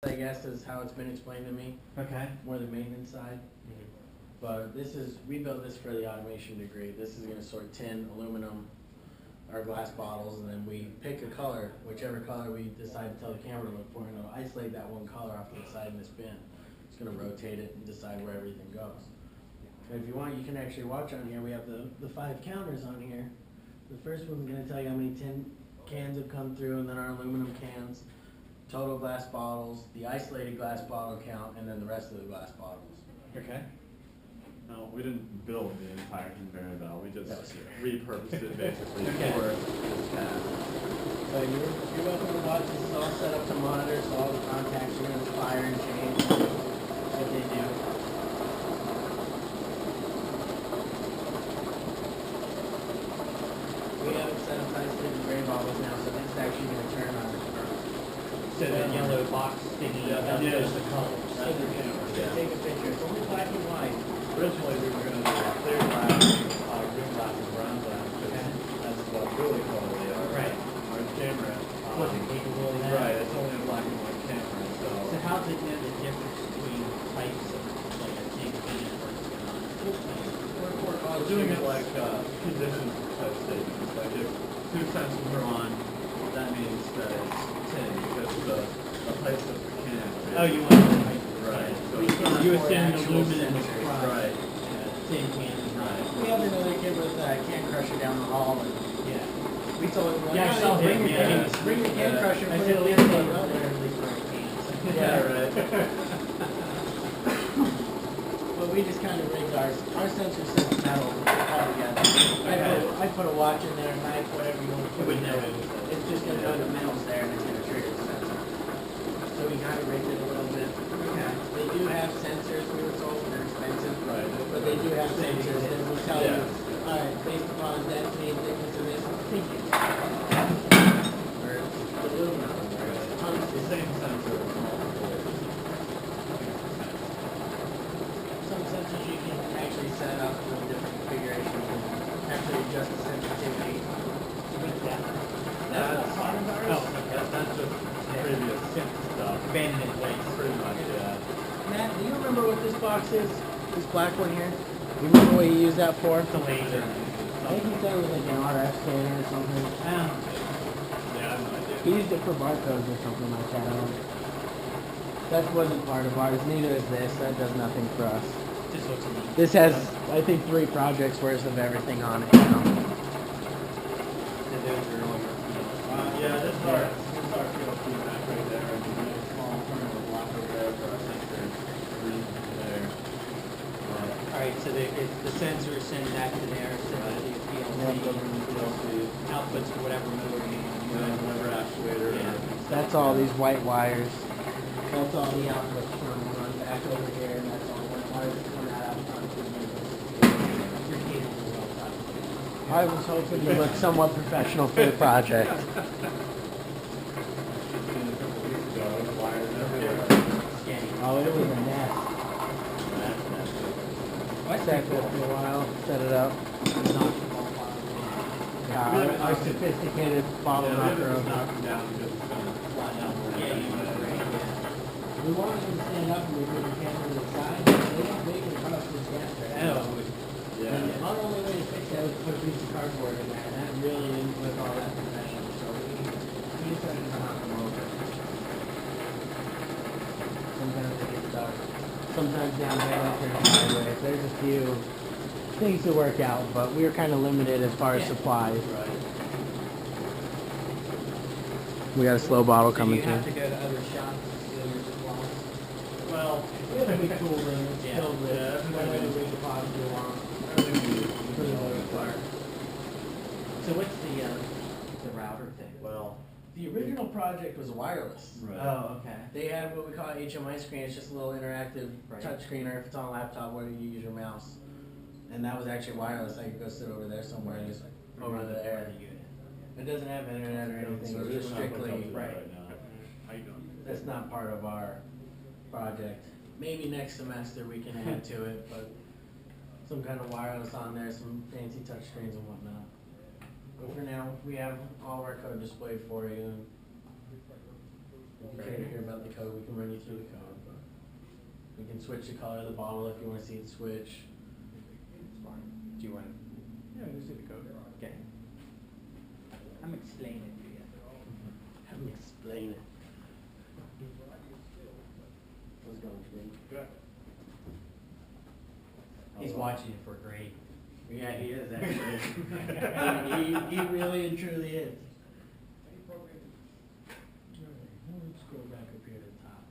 I guess is how it's been explained to me, Okay. more the maintenance side. But this is, we built this for the automation degree. This is gonna sort tin, aluminum, our glass bottles, and then we pick a color, whichever color we decide to tell the camera to look for, and it'll isolate that one color off to the side in this bin. It's gonna rotate it and decide where everything goes. And if you want, you can actually watch on here. We have the 5 counters on here. The first one's gonna tell you how many tin cans have come through, and then our aluminum cans, total glass bottles, the isolated glass bottle count, and then the rest of the glass bottles. Okay. No, we didn't build the entire conveyor belt, we just That was here. repurposed it basically Okay. for this task. So you're welcome to watch. This is all set up to monitor, so all the contacts are gonna fire and change what they do. We have it set up to isolated gray bottles now, so this is actually gonna turn on. So the yellow box sticking up, that's Yeah. just the color. So they're gonna take a picture. It's only black and white. Originally, we were gonna do clear glass, green glass and brown glass, but that's what really quality are. Right. Our camera. Wasn't capable of that. Right, it's only a black and white camera, So so. how's it know the difference between types of, like a tank and what's going on? We're doing it like, condition type statements, like if 2 sensors are on, that means that it's 10, because the height of the can. Oh, you want the type of Right. So We can you afford assume actual aluminum is sensors. prime. Right. Tin can is Right. We have another kid with can crusher down the hall, and Yeah. we told him, Yeah, I saw bring him, your yeah. bring your can Yeah. crusher, I put said, it "Leave in it the over there, leave it cans." Yeah, right. But we just kind of rigged our sensor sets metal all together. I put a watch in there, a knife, whatever you want to You put would in know there. it was It's just gonna know the metal's there and it's gonna trigger the sensor. So we kind of rigged it a little bit. Okay. They do have sensors, we were told they're expensive, Right. but they do have sensors that will tell you, Yeah. all right, based upon density and thickness of this, thank you. Or aluminum, or The tungsten. same sensor. Some sensors you can actually set up with different configurations and actually adjust the sensitivity. That's, Oh, that's just previous stuff. abandoned waste. Pretty much, yeah. Matt, do you remember what this box is? This black one here? You remember what you used that for? It's a laser. I think he said it was like an RF scanner or something. Yeah, I have no idea. He used it for barcodes or something like that. That wasn't part of ours, neither is this. That does nothing for us. Just looks neat. This has, I think, 3 projects worth of everything on it now. So those are all your fields. Yeah, this is our field feedback right there, and we have a small terminal block over there for our sensor read there. Alright, so the sensor is sent back to there, so that the PLC outputs to whatever motor you want. Whatever actuator. Yeah. That's all these white wires. That's all the outputs from run back over here, and that's all the wires that come out onto the Your cable will all talk. I was hoping to look somewhat professional for the project. Just seen a couple weeks ago, wires everywhere. Scanning. Oh, it was a mess. I sat there for a while, set it up. Our sophisticated bottle Yeah, we knocker. just knocked them down because it's gonna fly down more. Yeah, you know, We wanted them to stand up and we put the camera to the side. They can cross this gas right now. Oh, Yeah. And our only way to fix that was to put a piece of cardboard in there, and that really didn't look all that professional, so we decided to knock them over. Sometimes it gets dark. Sometimes down there, like there's highways, there's a few things to work out, but we were kind of limited as far as Yeah. supplies. Right. We got a slow bottle so coming you have through. to go to other shops to steal your supplies? Well, We have a big tool room Yeah. filled with Yeah, whatever we could possibly want. everything we For the most part. So what's the router thing? Well, The original project was wireless. right. Oh, okay. They have what we call an HMI screen. It's just a little interactive Right. touch screen, or if it's on a laptop, where you use your mouse. And that was actually wireless. I could go sit over there somewhere and just over Run the the air. unit. It doesn't have internet or anything. So It's we're just not hooked up strictly. to that right. now. How you doing? That's not part of our project. Maybe next semester we can add to it, but some kind of wireless on there, some fancy touch screens and whatnot. But for now, we have all of our code displayed for you. If you care to hear about the code, we can run you through the code. But we can switch the color of the bottle if you want to see it switch. It's fine. Do you want? Yeah, you see the code. Okay. I'm explaining it to you. Have me explain it. How's it going, Shane? Good. He's watching it for a grade. Yeah, he is actually. he really and truly is. Let's scroll back up here to the top.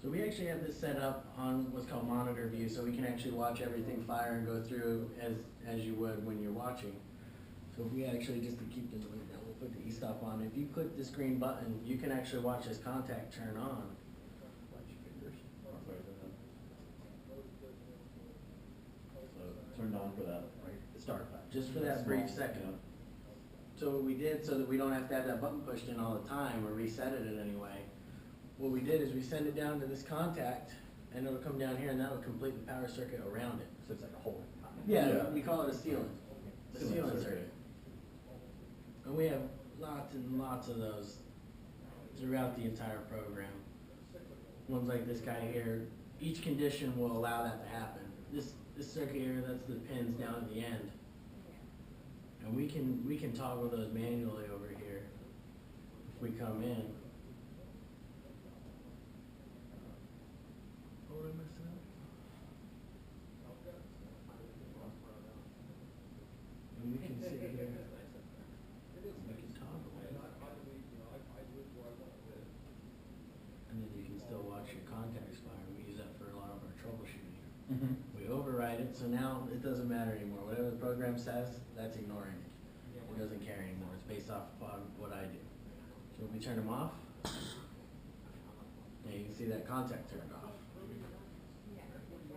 So we actually have this set up on what's called monitor view, so we can actually watch everything fire and go through as you would when you're watching. So if we actually, just to keep this way down, we'll put the e-stop on. If you click this green button, you can actually watch this contact turn on. Turned on for that, right? The start button, just for that brief second. So what we did, so that we don't have to have that button pushed in all the time or reset it in any way, what we did is we send it down to this contact, and it'll come down here, and that'll complete the power circuit around it. So it's like a hole. Yeah, we call it a sealant. The Sealant sealant circuit. circuit. And we have lots and lots of those throughout the entire program. Ones like this guy here, each condition will allow that to happen. This circuit here, that's the pins down at the end. And we can toggle those manually over here if we come in. Oh, did I mess it up? And we can sit here. We can toggle it. And then you can still watch your contacts fire. We use that for a lot of our troubleshooting. Mm-hmm. We override it, so now it doesn't matter anymore. Whatever the program says, that's ignoring it. It doesn't care anymore. It's based off of what I do. So if we turn them off, now you can see that contact turned off.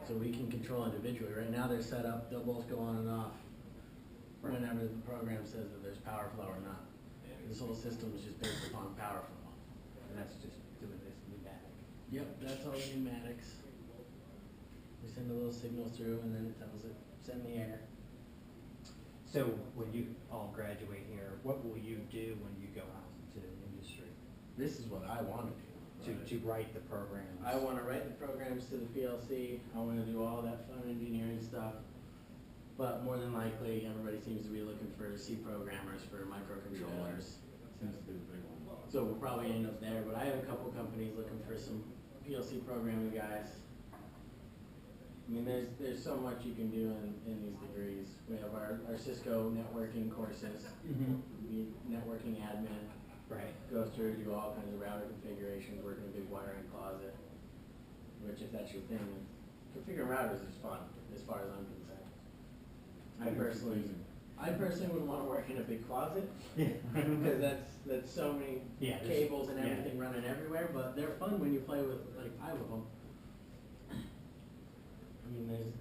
So we can control individually. Right now they're set up, they'll both go on and off whenever the program says that there's power flow or not. This whole system is just based upon power flow. And that's just doing this pneumatic. Yep, that's all pneumatics. We send a little signal through and then it tells it, send the air. So when you all graduate here, what will you do when you go out into the industry? This is what I want to do. To write the programs? I want to write the programs to the PLC. I want to do all that fun engineering stuff. But more than likely, everybody seems to be looking for C programmers for microcontrollers. Seems to be the big one. So we'll probably end up there. But I have a couple companies looking for some PLC programming guys. I mean, there's so much you can do in these degrees. We have our Cisco networking courses, networking admin. Right. Go through, do all kinds of router configurations, work in a big wiring closet. Which, if that's your thing, configuring routers is fun, as far as I'm concerned. I personally would want to work in a big closet because that's so many cables and everything running everywhere. But they're fun when you play with like 5 of them. I mean,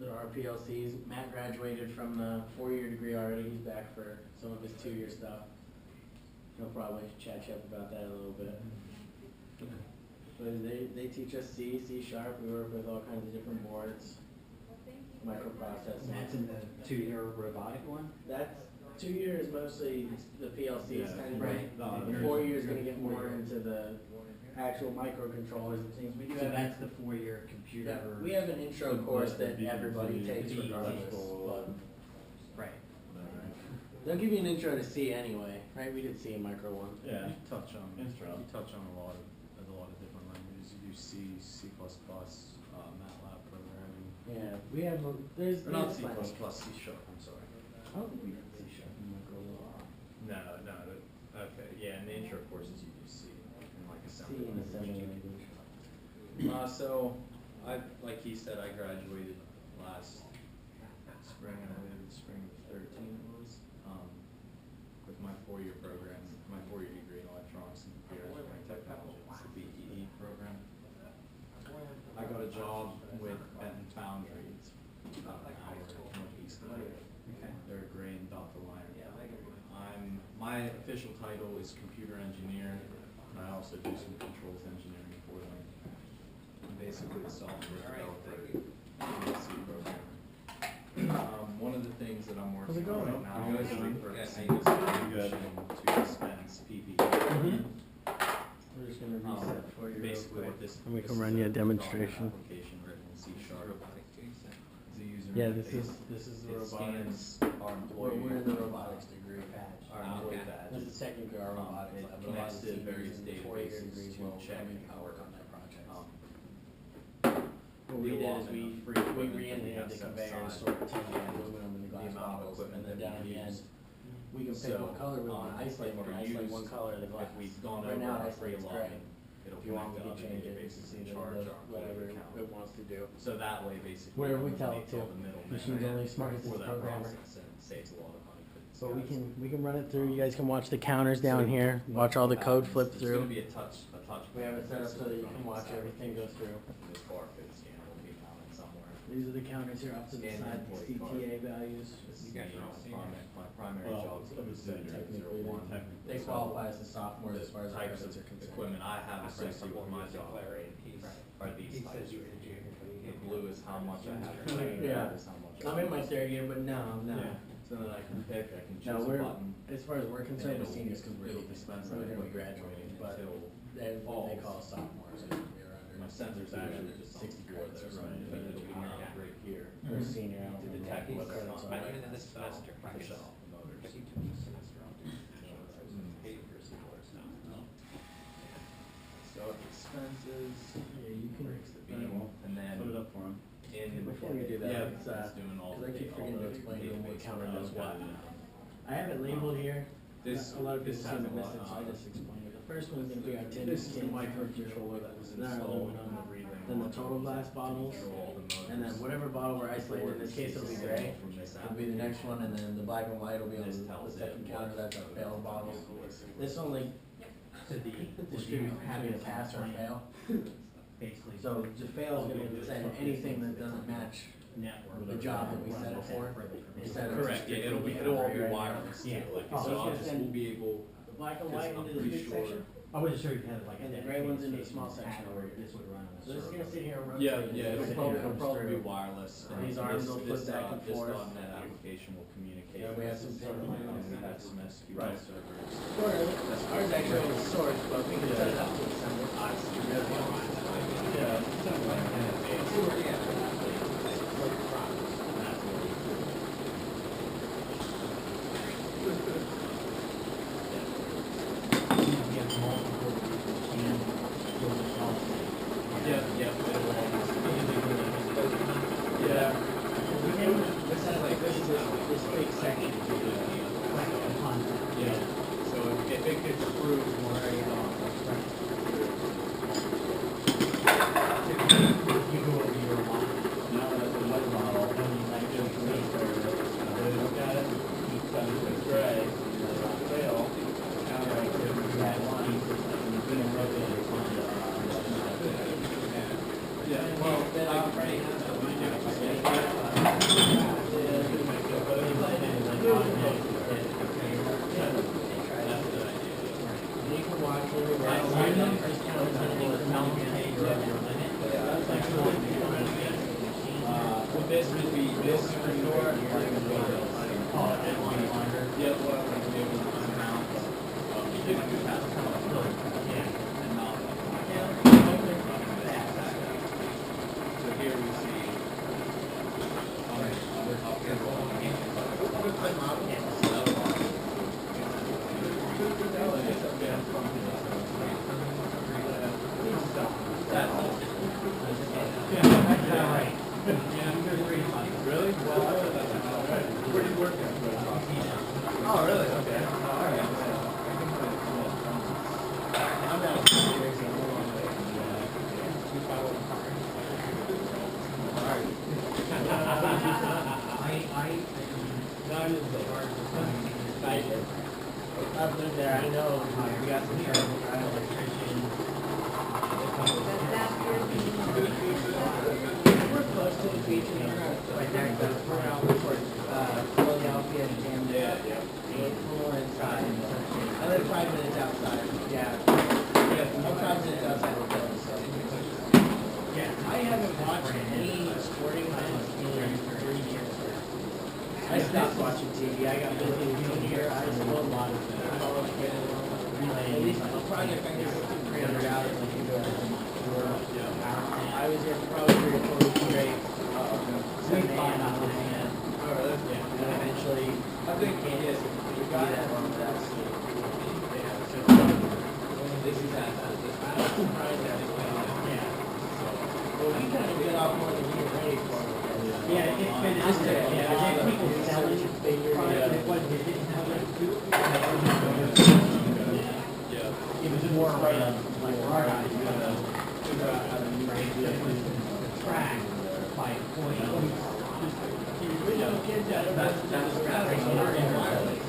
there are PLCs. Matt graduated from the 4-year degree already. He's back for some of his 2-year stuff. He'll probably chat you up about that a little bit. But they teach us C, C#. We work with all kinds of different boards, microprocessors. And that's in the 2-year robotic one? That's 2 years mostly the PLCs kind of right. The 4 years going to get more into the actual microcontrollers and things. We do So have that's the 4-year computer. yeah, we have an intro course that everybody takes regardless. But Right. they'll give you an intro to C anyway, right? We did C in Micro 1. Yeah. You touch on Intro. a lot of different languages. You do C, C++, MATLAB programming. Yeah, we have there's Or not there's C++, plenty. C#, I'm sorry. I don't think we did C# in Micro 1. No, okay, yeah, in the intro courses you do C, and like C assembly in assembly language. language. So, like he said, I graduated last spring, I believe it's spring of 13 it was, with my 4-year program, my 4-year degree in electronics and computer engineering technology, it's the BEE program. I got a job with Benton Foundry, it's about an hour northeast of here. Okay. They're a grain dot the line. My official title is computer engineer, and I also do some controls engineering for them. I'm basically the software developer, PLC programmer. One of the things that I'm working on right now is repurposing this machine to dispense PPE. basically what this. And we this can is run you a drawing demonstration. Application written in C#. The user Yeah, interface. this is the It robotics. scans our employee. We're in the robotics degree. Our employee badge. This is technically our robotics It lab. connects Robotics to team various is in 4-year databases degrees to will check come and our work on that project. What we the did is allotment we of free equipment that we re-engineered have the set conveyor, aside, sort of tin and aluminum in the the glass amount of bottles, equipment and then that down at we the end, use. we can pick So, what color we want, isolate, we for can isolate use, one color of the glass. If we've gone Right over now, our it free isolates gray. allotment, it'll If you want, we connect can to other change it to databases see and the, charge our whatever employee it account. wants to do. So that way, basically. Whatever we tell it eliminates all to. the middlemen Machine's only as smart as for its that programmer. process, and saves a lot of money for these So we guys. can run it through, you guys can watch the counters down here, watch all the code flip It's through. gonna be a touch. We have it set up so that you can watch everything go through. This barcode scan will be mounted somewhere. These are the counters here off to the Scan side, employee card. CTA values. This is You guys me, are all my seniors. my primary Well, job is of the seniors, Technically, 001. they qualify as the sophomores as far as our Types efforts of are concerned. equipment I have associated with my job are these types. The blue is how much I have to pay, Yeah. red is how much I'm in my third year, but no. Yeah. So that I can pick, I can choose No, a we're, button. as far as we're concerned, and with seniors, because we're it'll dispense gonna be that graduating, but until then what they falls. call sophomores, and we're My under sensor's actually just 60 on the floor grades there, or so something. it'll be mounted right here. Or senior, I don't To know. detect whether or not Credits my are- Even in this semester, push off the motors. So expenses, Yeah, you can. breaks the beam, and then Put it up for him. in. Before we do that, Yeah, it's, it's doing all because I keep all forgetting to the explain to them what database counter does stuff. what. I have it labeled here. This- A lot of this people seem to has a miss lot it, so I on it. just explain it. The first one's gonna be our tin. This is the tin microcontroller that was Then our installed aluminum, on the relay. then the total glass bottles, Control all the motors. and then whatever bottle we're isolating, in this case it'll be gray, From this it'll be the next one, and then the black and white will be on This the tells second it counter, what- that's our failed bottles. This only distributes between a pass or fail. Basically. So the fail is gonna send anything that doesn't match Network. the job that we set it for. Instead of Correct, yeah, it'll be, strictly it'll all be right? wireless too, Yeah. like, Oh, so it's I'll gonna just, send- we'll be able, The black and Because white I'm into this pretty big sure- section. I wasn't sure if you had like a. And the gray one's in the dedicated small station section or over here. this would run on a So this is server. gonna sit here and rotate. yeah, and yeah, sit it'll here probably through. be wireless. These arms will flip back and This forth. .NET application will communicate. Yeah, we have some with pin server, lines. and we have some SQL Right. servers. Sort of. Ours actually is source, but we can set it up to assemble. Yeah, something like that. Yeah, yeah. Yeah. This is like, this big section. Yeah, so if it gets approved, we're already on. You go over your line. Now that's a white model. Like, just for me, They look at it, it's gray, fail, counter activity, that line, then it rotates. Yeah, well, Then I can break it. You can watch it. Well, this would be, this for sure. Yeah, what I'm gonna do is mount, you can do that. And mount. So here we see. Really? Well, I would like to know. Where do you work at? Oh, really? Okay. All right. I'm not serious, I'm a long way. I've lived there, I know, we got some terrible guys, electricians. We're close to the beach and right there, we're out towards, Philadelphia and Camden. We're inside. I live 5 minutes outside. Yeah. I'm 5 minutes outside of the so. Yeah, I haven't watched any sporting events in 30 years. I stopped watching TV. I got busy being here. I just love a lot of college kids. At least a project I can go through 300 hours. I can go every month. Yeah. Well, we kind of get off more than we were ready for. Yeah, it's been out there, yeah, and then people selling product, it was, they didn't have it. Yeah. It was more around, like, our guys, you gotta figure out how to rank different track by point. Kids that was grabbing wireless.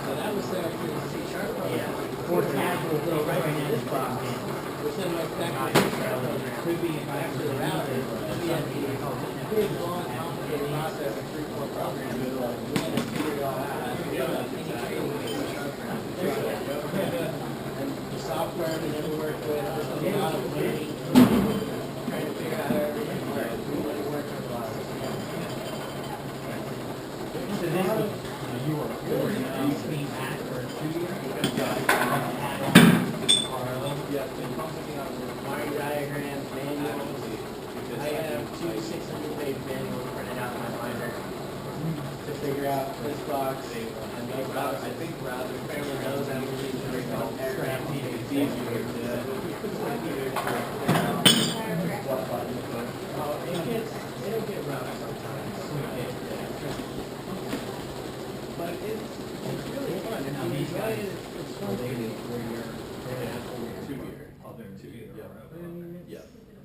So that was there for the C sharp program. Yeah. Or casual, So right in this box, box. we're sending like back to the C sharp program. Could be Back to the router. We had the big, long, complicated process of 3-4 programs. We had to figure it all out. And the software we never worked with, just a lot of learning, trying to figure out how everything works. We really worked on a lot of stuff. So this was, you were forced to clean that for 2 years? Yeah, been pumping out wiring diagrams, manuals. I have 2 600-page manuals printed out in my binder to figure out this box and those boxes. I think rather family knows how to use the aircraft. It's easier to what button to put. It'll get rough sometimes. But it's really fun. And these guys, it's fun to do where you're 2-year. I'll do 2-year. Yeah.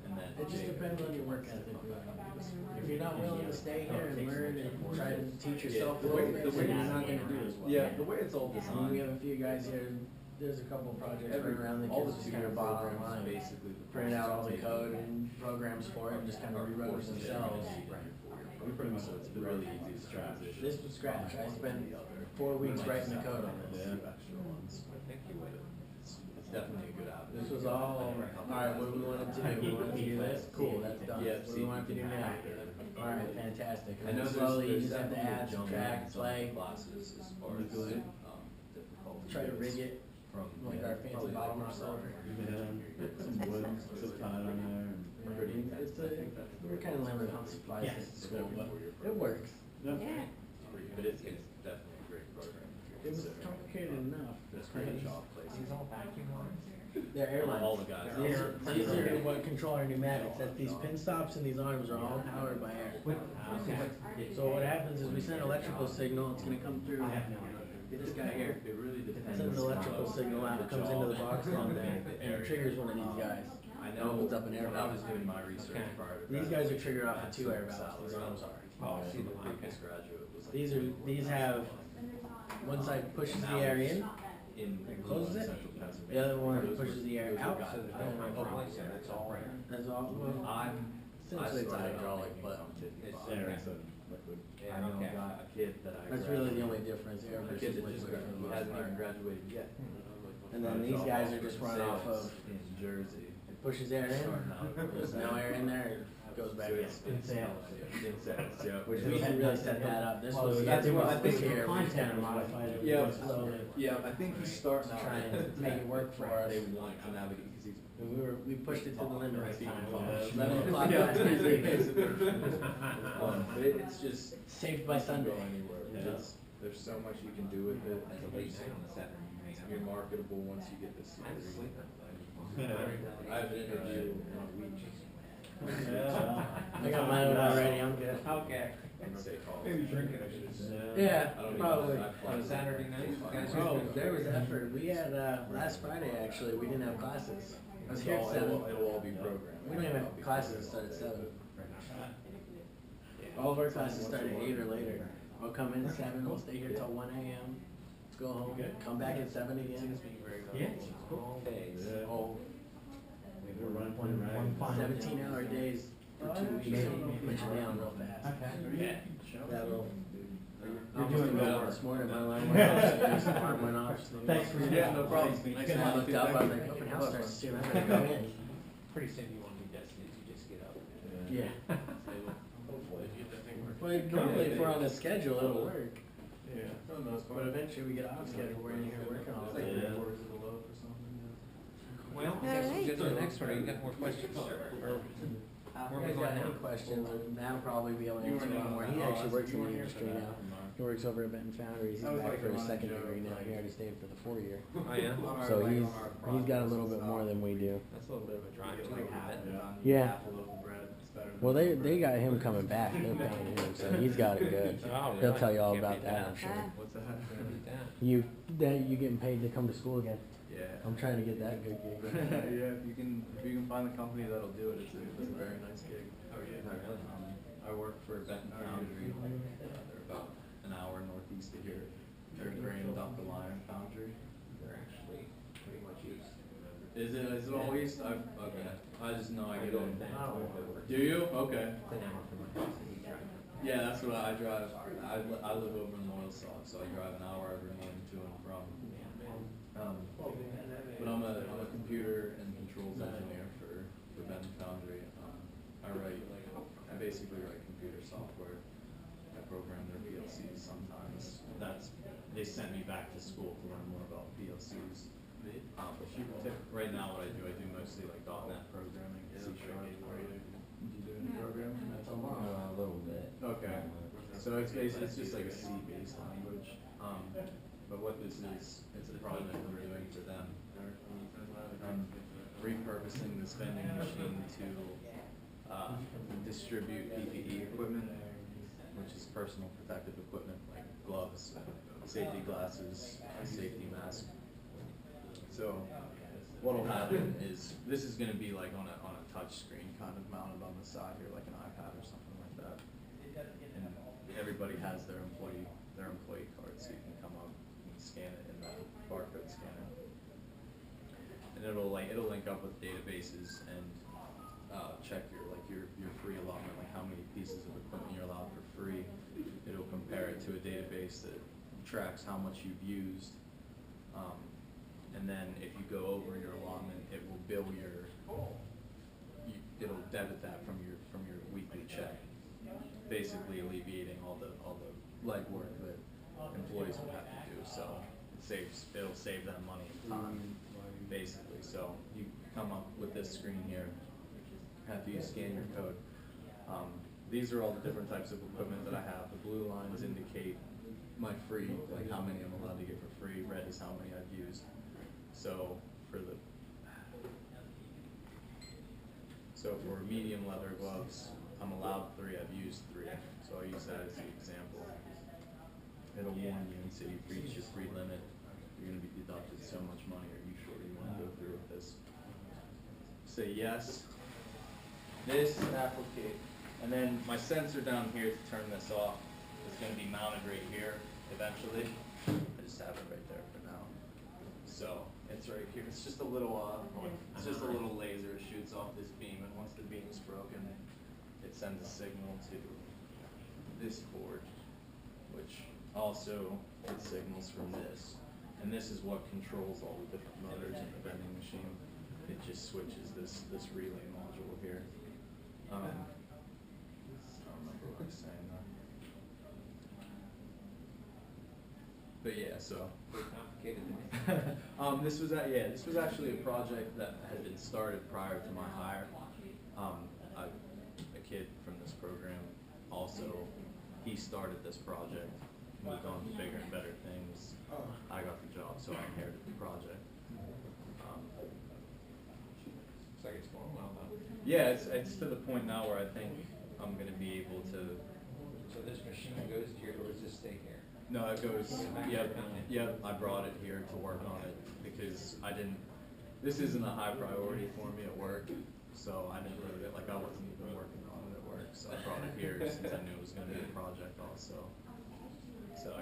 And then It just depends on your work ethic. If you're not willing to stay here and learn and try to teach yourself a little bit, then you're not gonna do as well. Yeah, the way it's all I mean, designed. we have a few guys here, there's a couple of projects running around that all kids the just kind of bought online. basically Print out all the code and programs for it and just kind of rewrote it themselves. We pretty much, it's been really easy to transition. This was scratch. I spent 4 weeks writing the code on this. It's definitely a good app. This was all, alright, what do we want to do? We want to do this? Cool, that's done. Yeah, What do we want to do now? Alright, fantastic. I And know then slowly you there's just have to add, subtract, play, classes as far as Good. difficulty. try to rig it From like our fancy bottom or something. Some wood, some tile on there. We're kind of limited on supplies Yes. at school, but it works. But it's definitely a great program. It was complicated enough. It's great job places. They're airlines. All the guys. These are what control our pneumatics. That these pin stops and these arms are all powered by air. So what happens is we send an electrical signal, it's gonna come through. This guy here, It really depends. sends an electrical signal out, it comes into the box on there, and it triggers one of these guys. I It opens up an air when I was valve. doing my research prior to These guys are triggered off of 2 air valves, these arms are. Oh, see, the quickest graduate was. These have, one side pushes the air in, In closes it. central Pennsylvania. The other one pushes the air out. That's all. That's all, well, essentially it's hydraulic, but There, it's a liquid. I know a kid that I. that's really the only difference, air A versus kid that just liquid for the most hasn't even part. graduated yet. And then these guys are just run off of, In Jersey. it pushes air in, there's no air in there, it goes back in. In sales, yeah. Which we hadn't really set that up, this was, That's this what was I think here, we content kind of was modified it Yeah. really slowly. Yeah, I think he's starting to try and make it work for us. They want to navigate because he's. And we pushed it to the limit this time, Yeah. 11 o'clock Yeah. last night. But it's just. Saved by Sunday. Go anywhere. It's- There's so much you can do with it. You're marketable once you get this. I have an interview in a week. I got my own already, I'm good. Okay. Maybe drinking, I should. Yeah, I don't even probably. know. On a Saturday night? Oh, there was effort. We had, last Friday actually, we didn't have classes. I was here at 7. It'll all be programmed. We don't even have classes that start at 7. All of our classes start at 8 or later. I'll come in at 7, we'll stay here till 1 AM. Let's go home, come back at 7 again. Yeah. Oh, We're running right. 17-hour days for 2 weeks, so we'll put you down real fast. Yeah. That'll. You're I'm doing doing well. this morning, my alarm went off, so alarm went off. so- Thanks for your Yeah, no problem. Next time I looked up, I was like, open house starts soon, I better go in. Pretty soon you won't need destinies, you just get up. Yeah. Hopefully. Well, normally if we're on a schedule, it'll work. Yeah. For the most part. But eventually we get off schedule, we're in here working all day. Yeah. Well, I guess we'll get to the next one, you got more questions? you guys got any questions, Matt will probably be able to answer a lot more. He actually works in the industry now. He works over at Benton Foundries. He's back for his second degree now. He already stayed for the 4-year. Oh, yeah? So he's got a little bit more than we do. That's a little bit of a drive to make hat. Yeah. Well, they got him coming back. They're paying him, so he's got it good. Oh, He'll really? tell you all Can't about beat that, that. I'm sure. What's that? You getting paid to come to school again. Yeah. I'm trying to get that good gig. Yeah, if you can find the company that'll do it, it's a very nice gig. Oh, yeah. I work for Benton Foundry. They're about an hour northeast of here. They're grain dump the line foundry. They're actually pretty much used. Is it all east? Okay. I just know I get go in. to that. Do you? Okay. It's an hour from my house and you drive. Yeah, that's what I drive. I live over in Loyalsock, so I drive an hour every morning to and from. But I'm a computer and controls engineer for Benton Foundry. I basically write computer software. I program their PLCs sometimes. They sent me back to school to learn more about PLCs. Right now what I do mostly like .NET programming, C#. Do you do any programming? A little bit. Okay, so it's just like a C-based language. But what this is, it's a project I'm doing for them. I'm repurposing the vending machine to distribute PPE equipment, which is personal protective equipment like gloves, safety glasses, safety mask. So what'll happen is this is going to be like on a touch screen kind of mounted on the side here, like an iPad or something like that. And everybody has their employee card, so you can come up and scan it in the barcode scanner, and it'll link up with databases and check your free allotment, like how many pieces of equipment you're allowed for free. It'll compare it to a database that tracks how much you've used, and then if you go over your allotment, it will bill it'll debit that from your weekly check, basically alleviating all the legwork that employees would have to do. So it'll save them money and time, basically. So you come up with this screen here after you scan your code. These are all the different types of equipment that I have. The blue lines indicate my free, like how many I'm allowed to get for free. Red is how many I've used. So for medium leather gloves, I'm allowed 3. I've used 3. So I'll use that as the example. It'll warn you and say you've reached your free limit. You're going to be deducted so much money. Are you sure you want to go through with this? Say yes. This applicate, and then my sensor down here to turn this off is going to be mounted right here eventually. I just have it right there for now. So it's right here. It's just a little laser. It shoots off this beam, and once the beam's broken, it sends a signal to this board, which also gets signals from this. And this is what controls all the different motors in the vending machine. It just switches this relay module here. I don't remember what I was saying though. But yeah, so Complicated to me. this was actually a project that had been started prior to my hire. A kid from this program also, he started this project, moved on to bigger and better things. I got the job, so I inherited the project. Looks like it's going well though. Yeah, it's to the point now where I think I'm going to be able to. So this machine goes here, or does this stay here? No, it goes. Yep. I brought it here to work on it because I didn't. This isn't a high priority for me at work, so I didn't load it. Like I wasn't even working on it at work, so I brought it here since I knew it was going to be a project also. So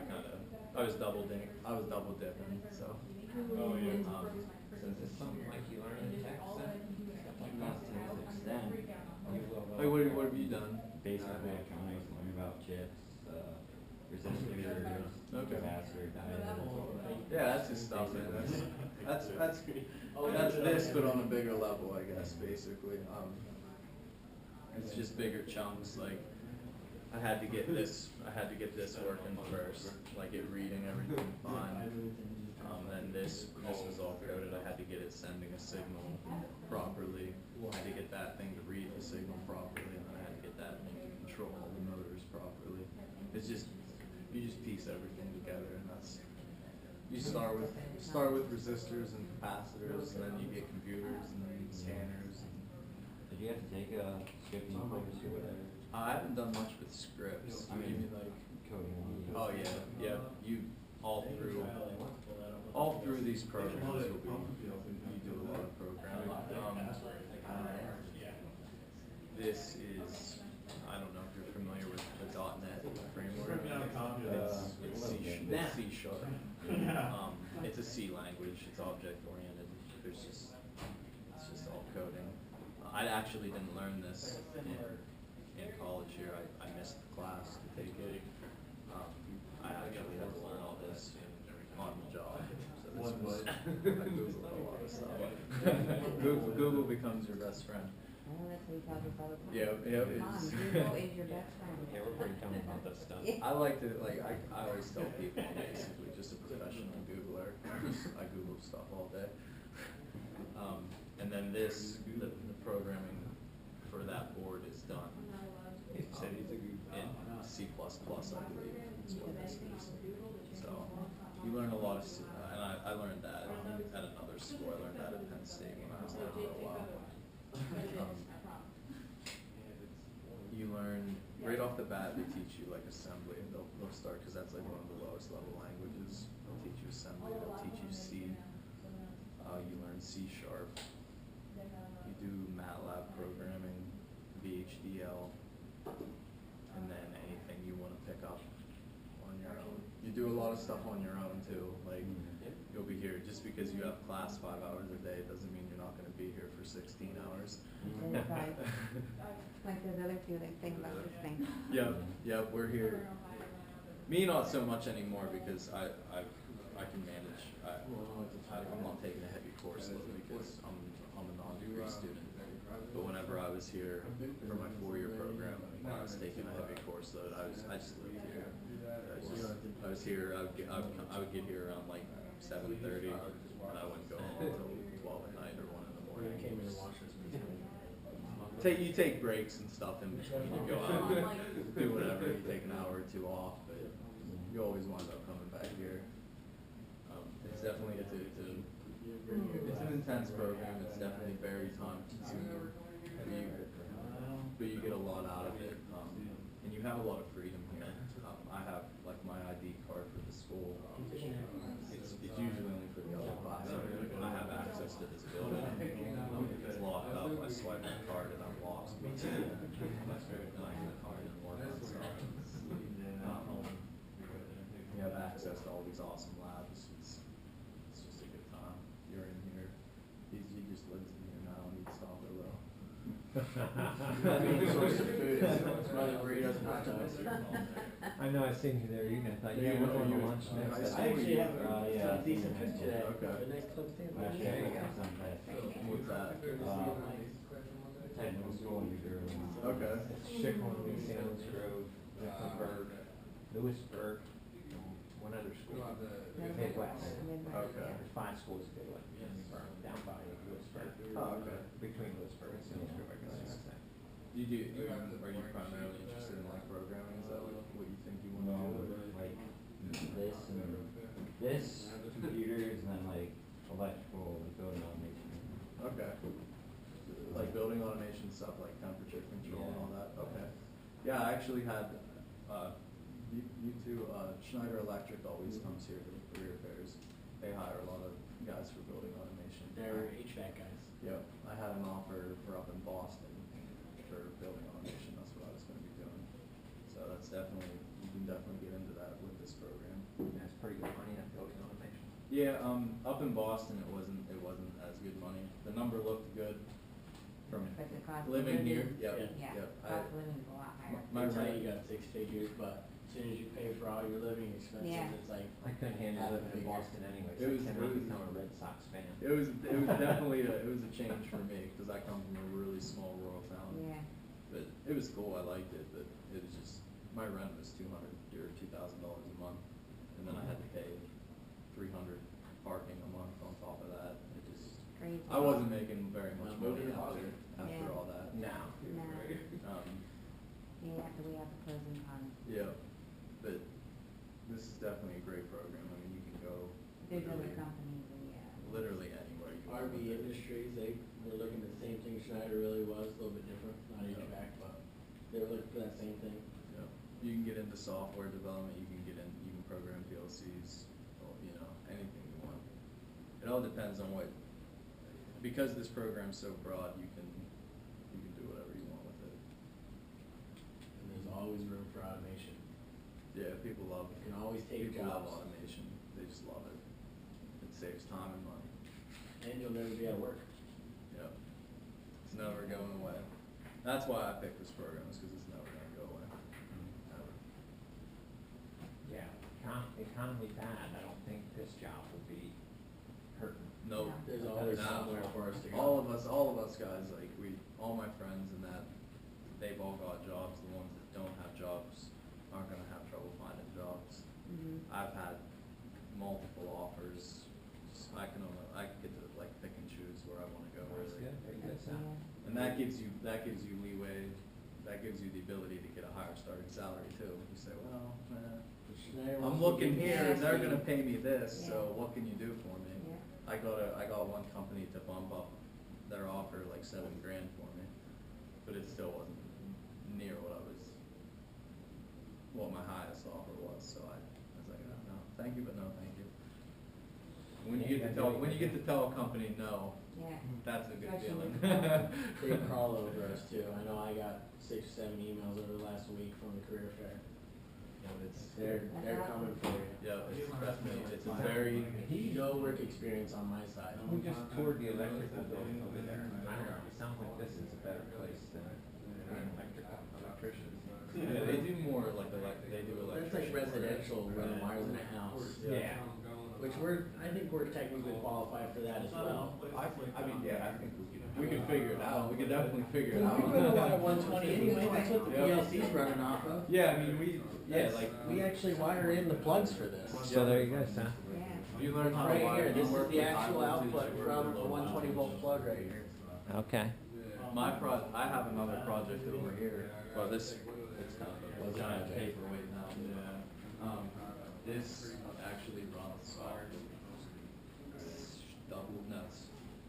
I was double dipping. So. Oh yeah. Since it's something like you learn in tech stuff, stuff like that. To an extent. Like what have you done? Basic electronics, learning about chips, resistors, Okay. capacitor, diodes. Yeah, that's just stuff, man. That's this, but on a bigger level, I guess. Basically, it's just bigger chunks. Like I had to get this working first, like it reading everything fine. Then this was all coded. I had to get it sending a signal properly. I had to get that thing to read the signal properly. it's just, you just piece everything together, and that's, you start with resistors and capacitors, and then you get computers, and then scanners. Did you have to take a scripting course or whatever? I haven't done much with scripts. I mean, like, coding. oh yeah, you all through these programs, you do a lot of programming. This is, I don't know if you're familiar with the .NET framework. It's C sharp. It's a C language. It's object oriented. It's just all coding. I actually didn't learn this in college here. I missed the class to take it. I actually had to learn all this on the job. So this was, I Googled a lot of stuff. Google becomes your best friend. Oh, that's what we talk about all the time. Yeah, Mom, it's. Google is your best friend. Yeah, we're pretty dumb about that stuff. I like to, I always tell people I'm basically just a professional Googler. I Google stuff all day. And then this, the programming for that board is done. In C++, I believe, is what this is. So, you learn a lot of, and I learned that at another school. I learned that at Penn State when I was there for a while. You learn, right off the bat, they teach you like assembly, and they'll start, because that's like one of the lowest level languages. They'll teach you assembly, they'll teach you C. You learn C sharp. You do MATLAB programming, VHDL, and then anything you want to pick up on your own. You do a lot of stuff on your own too, like you'll be here, just because you have class 5 hours a day doesn't mean you're not going to be here for 16 hours. That's right. Like those other two that think about this thing. Yep, we're here. Me not so much anymore, because I can manage. I'm not taking a heavy course load because I'm a non-degree student. But whenever I was here for my 4-year program, when I was taking a heavy course load, I just lived here. I was here. I would get here around like 7:30, and I wouldn't go home until 12 at night or 1 in the morning. You take breaks and stuff in between. You go out, do whatever. You take an hour or 2 off, but you always wind up coming back here. It's definitely it's an intense program. It's definitely very time consuming, but you get a lot out of it, and you have a lot of freedom here. I have like my ID card for the school. It's usually only for the other class. I have access to this building. It's locked up. I swipe my card and I'm lost. And I get a card and work on stuff. You have access to all these awesome labs. It's just a good time. You're in here. He just lives in here now, and he's stop it though. That means source of food is smelly burritos and hot dogs. I know, I seen you there eating, I thought, yeah, we're going to lunch next. I actually have yeah. some decent food today. Okay. A nice close table. There you go. What's that? Technical school in New Jersey. Okay. It's Chick-fil-A, Sandwich Grove, Lewisburg, one other school, Midwest. Okay. There's 5 schools to go, like, down by Lewisburg. Oh, okay. Between Lewisburg and Sandwich Grove, I guess you would say. Are you primarily interested in like programming? Is that what you think you want to do? Like this, computers, and then like electrical, like building automation. Okay. Like building automation stuff, like temperature control and all that. Okay. Yeah, I actually had you two. Schneider Electric always comes here to the career fairs. They hire a lot of guys for building automation. They're HVAC guys. Yep. I had an offer for up in Boston for building automation. That's what I was going to be doing. So that's definitely, you can definitely get into that with this program. That's pretty good money at building automation. Yeah, up in Boston it wasn't as good money. The number looked good from But the cost of living here. living- Yep. Yeah, Yep. cost of living is a lot higher. My They tell rent- you got 6 figures, but as soon as you pay for all your living expenses, Yeah. it's like. I couldn't handle living in Boston anyway, so It I was- cannot it was- become a Red Sox fan. It was definitely it was a change for me because I come from a really small rural town. Yeah. But it was cool. I liked it, but it was just my rent was $200 or $2,000 a month, and then I had to pay $300 parking a month on top of that. It just Crazy. I wasn't making very much money Yeah. after Yeah. all that. No. No. Um, Yeah, we have the pros and cons. yeah, There's other literally, companies, and yeah. literally anywhere you want. RV Industries, they were looking at the same thing Schneider really was, a little bit different, not HVAC, but they were looking for that same thing. Yeah. You can get into software development, you can program PLCs, or, you know, anything you want. It all depends on what, because this program's so broad, you can do whatever you want with it. And there's always room for automation. Yeah, people love it. You can always take People love jobs. automation, they just love it. It saves time and money. And you'll never be at work. Yep. It's never going away. That's why I picked this program, is because it's never gonna go away. Never. Yeah, economy bad, I don't think this job would be hurting. Nope. There's always Nah. somewhere for us to go. All of us guys, like all my friends and that, they've all got jobs. The ones that don't have jobs aren't gonna have trouble finding jobs. Mm-hmm. I've had multiple offers. I can get to like pick and choose where I wanna go That's really. good, very good, Sal. And that gives you leeway, that gives you the ability to get a higher starting salary too. You say, well, Schneider I'm wants to looking give here, you they're 60. gonna pay me this, Yeah. so what can you do for me? Yeah. I got one company to bump up their offer like $7,000 for me, but it still wasn't near what my highest offer was, so I was like, no, thank you, but no, thank you. When you get to tell a company no, Yeah. that's a good Especially feeling. with They crawl over us too. I know I got 6 or 7 emails over the last week from the career fair. They're coming for you. Yeah, trust me, it's a very, No work experience on my side. We just toured the electrical building over there, and I don't know, it sounds like this is a better place than an electrician. yeah, they do more like they do That's electrician. like residential, running wires in a house. Yeah. Which I think we're technically qualified for that as well. I mean, yeah, I think We can figure it out, we can definitely figure it out. We run a lot of 120 anyway, that's what the Yeah. PLC's running off of. Yeah, I mean, We actually wire in the plugs for this. So there you go, Sal. Yeah. You learn how to Right wire. here, this is work the with high actual voltage, output you work from with a low 120 volt voltage. plug right here. Okay. I have another project over here, well, it's kind of a giant paperweight now. Yeah. This actually runs, nuts,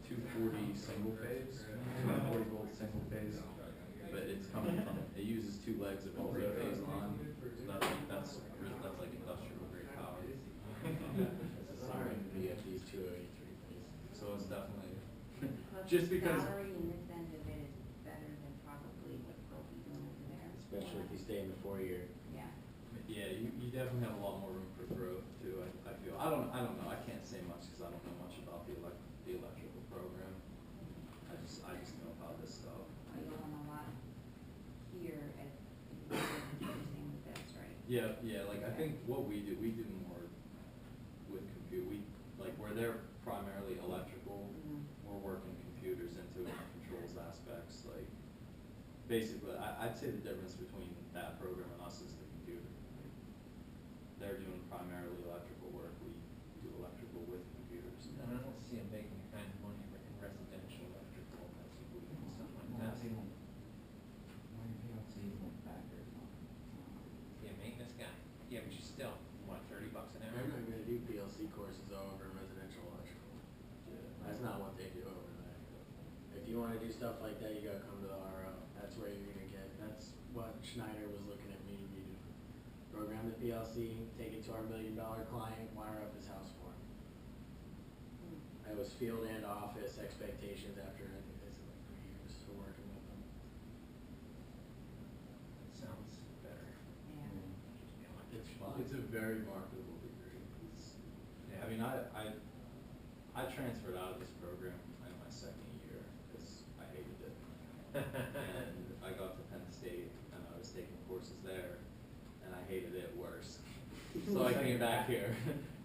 240 single phase, 240 volt single phase, but it's coming from, it uses 2 legs of a 3-phase line, so that's like industrial grade power. Sorry, VFD's 283 phase. So it's definitely, Plus just the because. salary in this end of it is better than probably what they'll be doing over there. Especially if you stay in the 4-year. Yeah. Yeah, you definitely have a lot more room for growth too, I feel. I don't know, I can't say much because I don't know much about the electrical program. I just know about this stuff. You'll learn a lot here at, same with this, right? Yeah, like I think what we do more with where they're primarily electrical, Mhm. we're working computers into it, and controls aspects, like, basically, I'd say the difference between that program and us is the computer. They're doing primarily electrical work, we do electrical with computers. And I don't see them making the kind of money in residential electrical, as you would in something like that. Yeah, maintenance guy, yeah, but you still, what, $30 an hour? They're not gonna do PLC courses over in residential electrical. That's not what they do over there. If you wanna do stuff like that, you gotta come to the RO. That's where you're gonna get, that's what Schneider was looking at me to do. Program the PLC, take it to our $1 million client, wire up his house for him. I was field and office expectations after, I think this is like 3 years of working with them. That sounds better. Yeah. It's fun. It's a very marketable degree. I mean, I transferred out of this program in my 2nd year because I hated it. And I got to Penn State and I was taking courses there and I hated it worse. So I came back here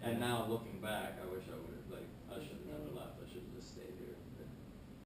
and now looking back, I wish I would